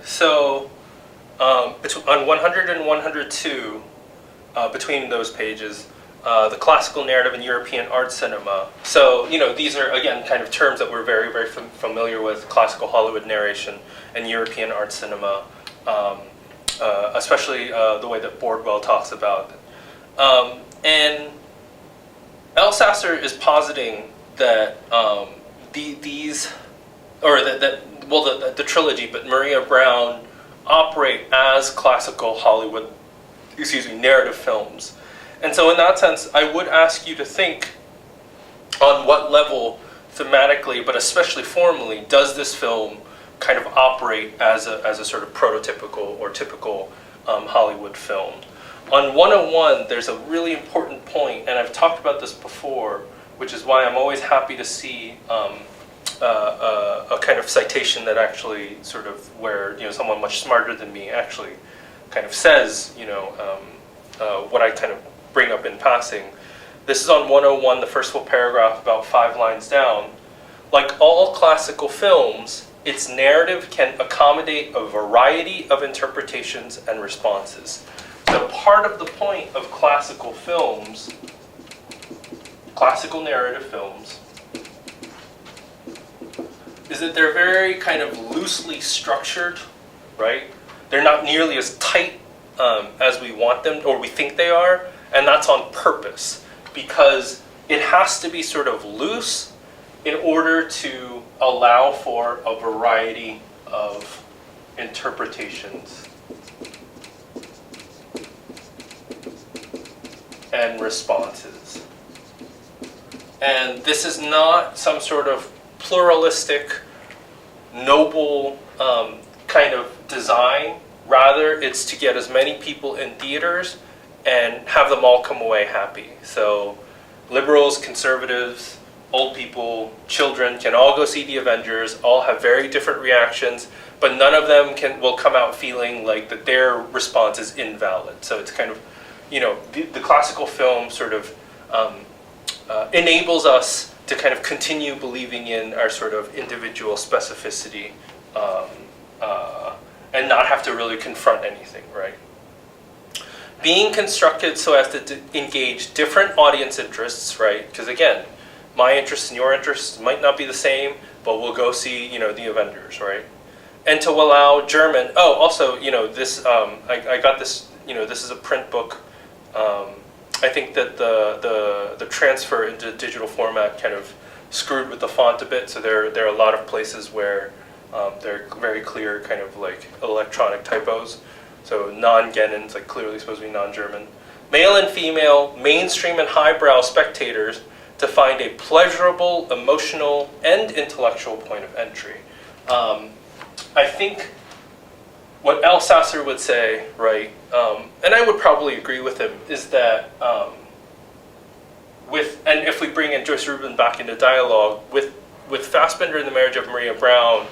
So on 100 and 102, between those pages, the classical narrative in European art cinema. So, these are, again, kind of terms that we're very, very familiar with: classical Hollywood narration and European art cinema, especially the way that Bordwell talks about it. And Elsasser is positing that the trilogy, but Maria Brown, operate as classical Hollywood, narrative films. And so in that sense, I would ask you to think on what level, thematically, but especially formally, does this film kind of operate as a sort of prototypical or typical Hollywood film. On 101, there's a really important point, and I've talked about this before, which is why I'm always happy to see a kind of citation that actually sort of where someone much smarter than me actually kind of says what I kind of bring up in passing. This is on 101, the first full paragraph, about 5 lines down. Like all classical films, its narrative can accommodate a variety of interpretations and responses. So part of the point of classical films, classical narrative films, is that they're very kind of loosely structured, right? They're not nearly as tight as we want them, or we think they are, and that's on purpose, because it has to be sort of loose in order to allow for a variety of interpretations and responses. And this is not some sort of pluralistic, noble kind of design. Rather, it's to get as many people in theaters and have them all come away happy. So liberals, conservatives, old people, children can all go see the Avengers, all have very different reactions, but none of them will come out feeling like that their response is invalid. So it's kind of, the classical film sort of enables us to kind of continue believing in our sort of individual specificity and not have to really confront anything, right? Being constructed so as to engage different audience interests, right? Because again, my interests and your interests might not be the same, but we'll go see, the Avengers, right? And to allow German. Oh, also, this I got this. This is a print book. I think that the transfer into digital format kind of screwed with the font a bit. So there are a lot of places where they're very clear, kind of like electronic typos. So non-Genins, like clearly supposed to be non-German. Male and female, mainstream and highbrow spectators to find a pleasurable, emotional, and intellectual point of entry. I think what Elsasser would say, right, and I would probably agree with him, is that and if we bring in Joyce Rubin back into dialogue, with Fassbender and the Marriage of Maria Brown,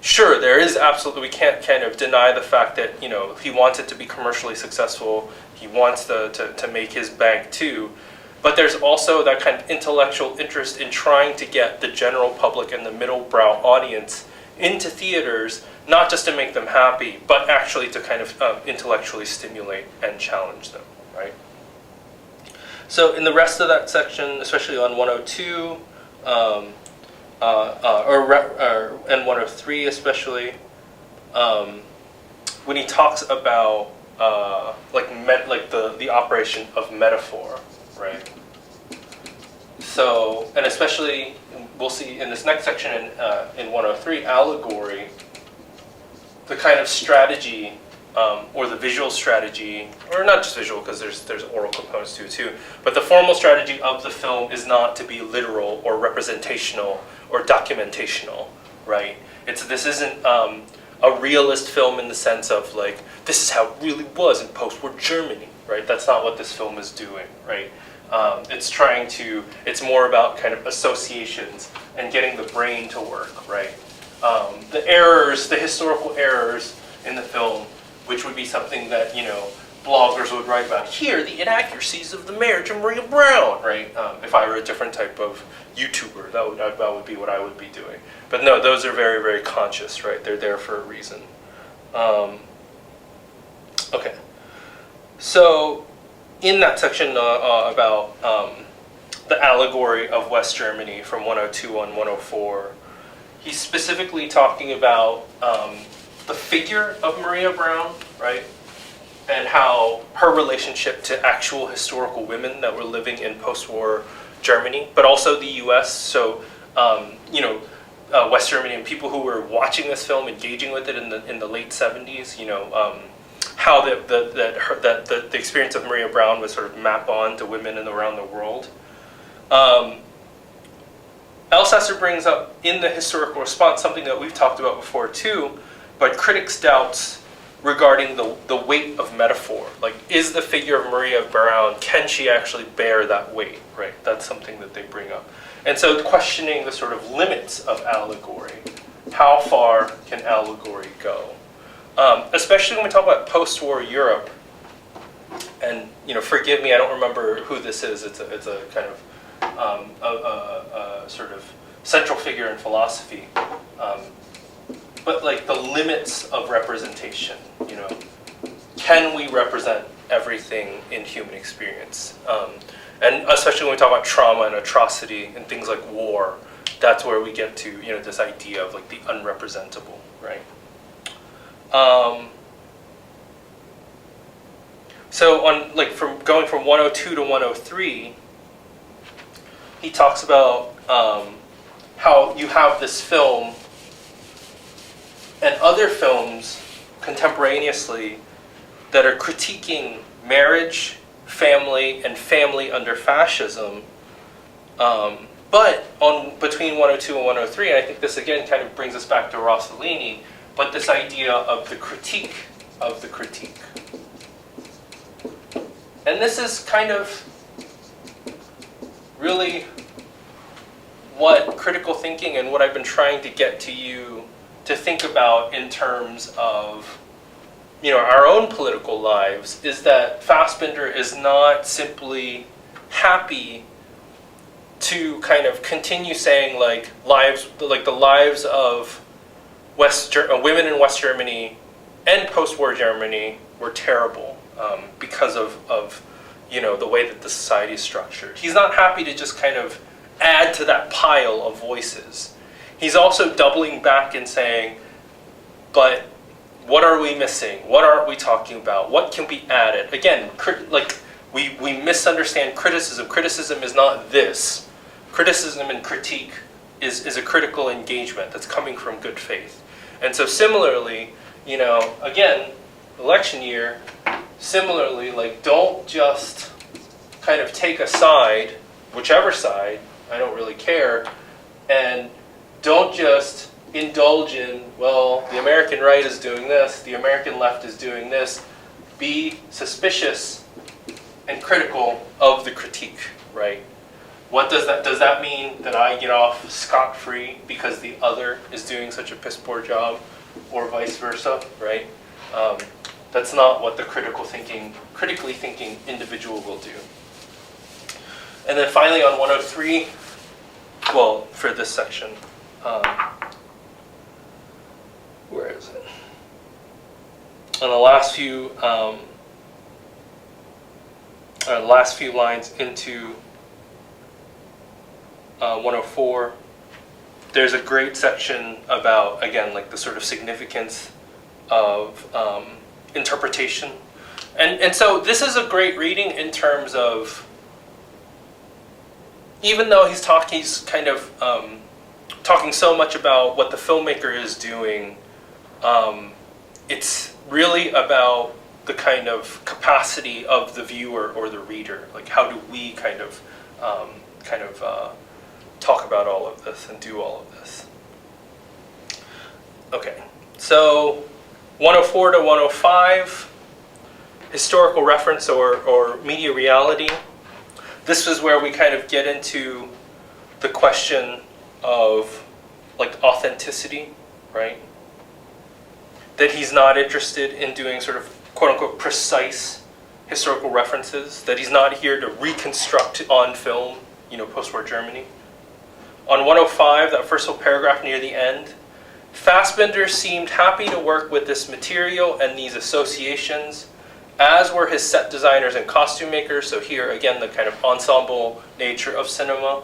sure, there is absolutely, we can't kind of deny the fact that, he wants it to be commercially successful, he wants to make his bank too, but there's also that kind of intellectual interest in trying to get the general public and the middle-brow audience into theaters, not just to make them happy, but actually to kind of intellectually stimulate and challenge them, right? So in the rest of that section, especially on 102, and 103 especially, when he talks about the operation of metaphor, right? So, and especially we'll see in this next section in 103, allegory, the kind of strategy or the visual strategy, or not just visual because there's oral components to it too, but the formal strategy of the film is not to be literal or representational or documentational, right? This isn't a realist film in the sense of like, this is how it really was in post-war Germany, right? That's not what this film is doing, right? It's more about kind of associations and getting the brain to work, right? The historical errors in the film, which would be something that, bloggers would write about here the inaccuracies of the marriage of Maria Brown, right? If I were a different type of YouTuber, that would be what I would be doing. But no, those are very, very conscious, right? They're there for a reason. Okay, so in that section about the allegory of West Germany from 102 on 104, he's specifically talking about the figure of Maria Brown, right? And how her relationship to actual historical women that were living in post-war Germany, but also the U.S. So, West Germany and people who were watching this film, engaging with it in the late 70s, how the experience of Maria Brown would sort of map on to women around the world. Elsasser brings up in the historical response something that we've talked about before too, but critics' doubts regarding the weight of metaphor. Like, is the figure of Maria Brown, can she actually bear that weight, right? That's something that they bring up. And so questioning the sort of limits of allegory. How far can allegory go? Especially when we talk about post-war Europe, and forgive me, I don't remember who this is. It's a kind of a sort of central figure in philosophy. But like the limits of representation, can we represent everything in human experience? And especially when we talk about trauma and atrocity and things like war, that's where we get to this idea of like the unrepresentable, right? So on going from 102 to 103, he talks about how you have this film and other films contemporaneously that are critiquing marriage, family, and family under fascism. But between 102 and 103, and I think this again kind of brings us back to Rossellini, but this idea of the critique of the critique. And this is kind of really what critical thinking and what I've been trying to get to you to think about in terms of our own political lives, is that Fassbinder is not simply happy to kind of continue saying the lives of women in West Germany and post-war Germany were terrible because of the way that the society is structured. He's not happy to just kind of add to that pile of voices. He's also doubling back and saying, but what are we missing? What aren't we talking about? What can be added? Again, we misunderstand criticism. Criticism is not this. Criticism and critique is a critical engagement that's coming from good faith. And so similarly, again, election year, similarly, don't just kind of take a side, whichever side, I don't really care, and don't just indulge in, well, the American right is doing this, the American left is doing this. Be suspicious and critical of the critique, right? What does that mean that I get off scot-free because the other is doing such a piss-poor job, or vice versa, right? That's not what the critically thinking individual will do. And then finally on 103, well, for this section, where is it? On the last few lines into 104, there's a great section about, again, the sort of significance of interpretation. And so this is a great reading in terms of, even though he's kind of talking so much about what the filmmaker is doing, it's really about the kind of capacity of the viewer or the reader. How do we kind of talk about all of this and do all of this? Okay, so 104 to 105, historical reference or media reality. This is where we kind of get into the question of authenticity, right? That he's not interested in doing sort of quote unquote precise historical references, that he's not here to reconstruct on film, post-war Germany. On 105, that first whole paragraph near the end, Fassbinder seemed happy to work with this material and these associations, as were his set designers and costume makers. So here, again, the kind of ensemble nature of cinema,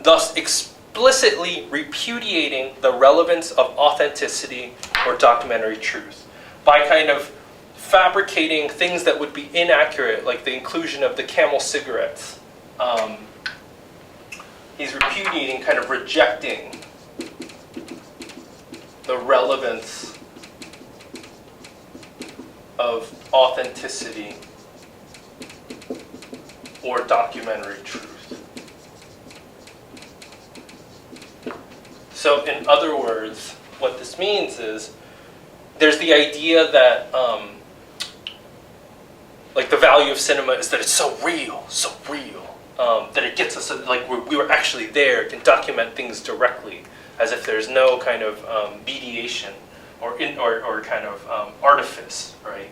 thus explicitly repudiating the relevance of authenticity or documentary truth by kind of fabricating things that would be inaccurate, like the inclusion of the Camel cigarettes. He's repudiating, kind of rejecting the relevance of authenticity or documentary truth. So in other words, what this means is there's the idea that like the value of cinema is that it's so real, that it gets us, like we were actually there, can document things directly, as if there's no kind of mediation or kind of artifice, right?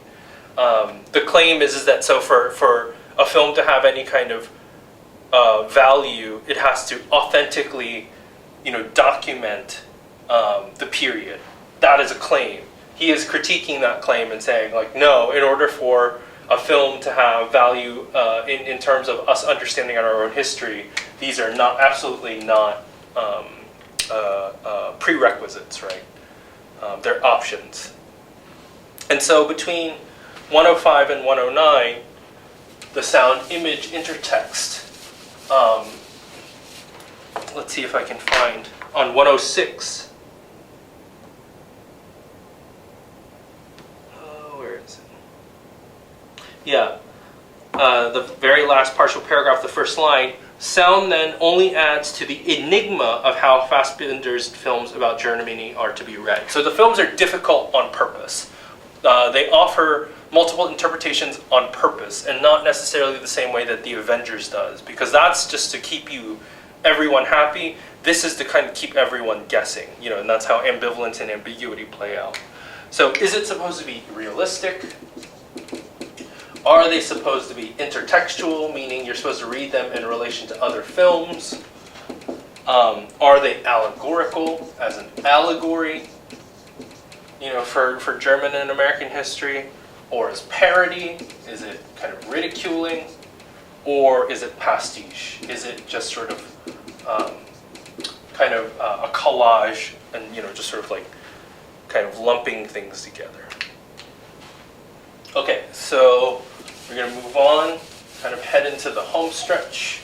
The claim is that so for a film to have any kind of value, it has to authentically, document the period. That is a claim. He is critiquing that claim and saying, like, no, in order for a film to have value in terms of us understanding our own history, these are absolutely not prerequisites, right? They're options. And so between 105 and 109, the sound image intertext, let's see if I can find, on 106, where is it? Yeah, the very last partial paragraph, the first line, sound then only adds to the enigma of how Fassbinder's films about Germany are to be read. So the films are difficult on purpose. They offer multiple interpretations on purpose, and not necessarily the same way that The Avengers does, because that's just to keep everyone happy. This is to kind of keep everyone guessing, and that's how ambivalence and ambiguity play out. So is it supposed to be realistic? Are they supposed to be intertextual, meaning you're supposed to read them in relation to other films? Are they allegorical, as an allegory, for German and American history? Or as parody? Is it kind of ridiculing? Or is it pastiche? Is it just sort of kind of a collage and, just sort of like kind of lumping things together? Okay, so we're going to move on, kind of head into the home stretch.